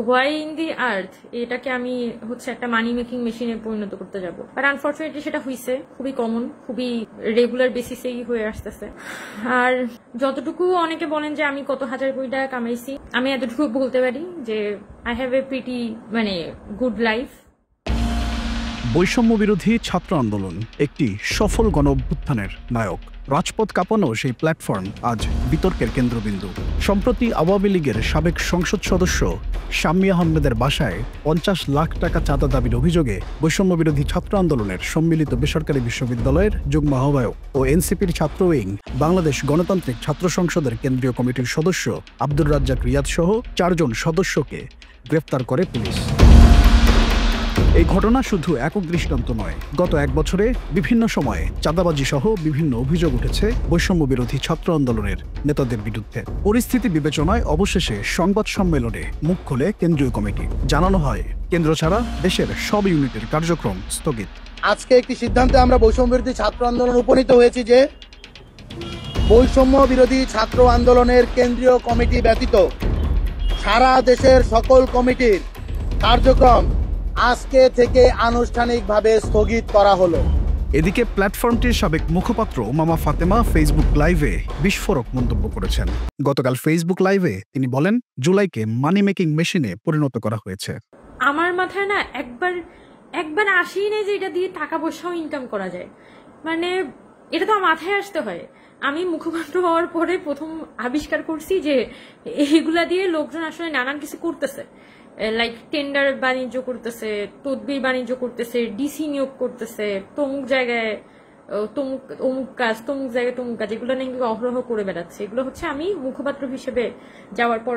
Why in the আর্থ এটাকে আমি হচ্ছে একটা মানি মেকিং মেশিনে পরিণত করতে যাব, বাট আনফর্চুনেটলি সেটা হয়েছে খুবই কমন, খুবই রেগুলার বেসিসেই হয়ে আসতেছে। আর যতটুকু অনেকে বলেন যে আমি কত হাজার কোটি টাকা কামাইছি, আমি এতটুকু বলতে পারি যে I have a pretty good life. বৈষম্য বিরোধী ছাত্র আন্দোলন একটি সফল গণ অভ্যুত্থানের নায়ক। রাজপথ কাঁপানো সেই প্ল্যাটফর্ম আজ বিতর্কের কেন্দ্রবিন্দু। সম্প্রতি আওয়ামী লীগের সাবেক সংসদ সদস্য শাম্মী আহমেদের বাসায় 50 লাখ টাকা চাঁদা দাবির অভিযোগে বৈষম্য বিরোধী ছাত্র আন্দোলনের সম্মিলিত বেসরকারি বিশ্ববিদ্যালয়ের যুগ্ম আহ্বায়ক ও এনসিপির ছাত্র উইং বাংলাদেশ গণতান্ত্রিক ছাত্র সংসদের কেন্দ্রীয় কমিটির সদস্য আব্দুর রাজ্জাক রিয়াদ সহ 4 জন সদস্যকে গ্রেফতার করে পুলিশ। এই ঘটনা শুধু একক দৃষ্টান্ত নয়, গত 1 বছরে বিভিন্ন সময়ে চাঁদাবাজি সহ বিভিন্ন অভিযোগ উঠেছে বৈষম্য বিরোধী ছাত্র আন্দোলনের নেতাদের বিরুদ্ধে। পরিস্থিতি বিবেচনায় অবশেষে সংবাদ সম্মেলনে মুখ খোলে কেন্দ্রীয় কমিটি। জানানো হয়, কেন্দ্র ছাড়া দেশের সব ইউনিটের কার্যক্রম স্থগিত। আজকে একটি সিদ্ধান্তে আমরা বৈষম্য বিরোধী ছাত্র আন্দোলন উপনীত হয়েছি যে বৈষম্য বিরোধী ছাত্র আন্দোলনের কেন্দ্রীয় কমিটি ব্যতীত সারা দেশের সকল কমিটির কার্যক্রম আজকে থেকে আনুষ্ঠানিকভাবে স্থগিত করা হলো। এদিকে প্ল্যাটফর্মটির সাবেক মুখপাত্র মামা ফাতেমা ফেসবুক লাইভে বিস্ফোরক মন্তব্য করেছেন। গতকাল ফেসবুক লাইভে তিনি বলেন, জুলাইকে মানি মেকিং মেশিনে পরিণত করা হয়েছে। আমার মাথায় না একবার আসেই নেই যে এটা দিয়ে টাকা পয়সাও ইনকাম করা যায়। এটা তো আমার মাথায় আসতে হয়। আমি মুখপাত্র হওয়ার পরে প্রথম আবিষ্কার করছি যে এইগুলা দিয়ে লোকজন আসলে নানান কিছু করতেছে, লাইক টেন্ডার বাণিজ্য করতেছে, তদবির বাণিজ্য করতেছে, ডিসি নিয়োগ করতেছে, তমুক জায়গায় অমুক কাজ, তমুক জায়গায় তমুক কাজ, এগুলো নাকি অহরহ করে বেড়াচ্ছে। এগুলো হচ্ছে আমি মুখপাত্র হিসেবে যাওয়ার পর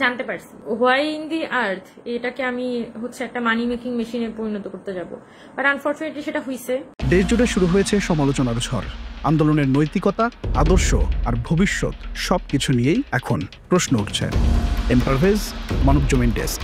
জানতে পারছি। হোয়াই ইন দি আর্থ এটাকে আমি হচ্ছে একটা মানি মেকিং মেশিনে পরিণত করতে যাব, বাট আনফর্চুনেটলি সেটা হয়েছে। দেশ জুড়ে শুরু হয়েছে সমালোচনার ঝড়। আন্দোলনের নৈতিকতা, আদর্শ আর ভবিষ্যৎ সবকিছু নিয়েই এখন প্রশ্ন উঠছে। M Parvez, Manabzamin desk.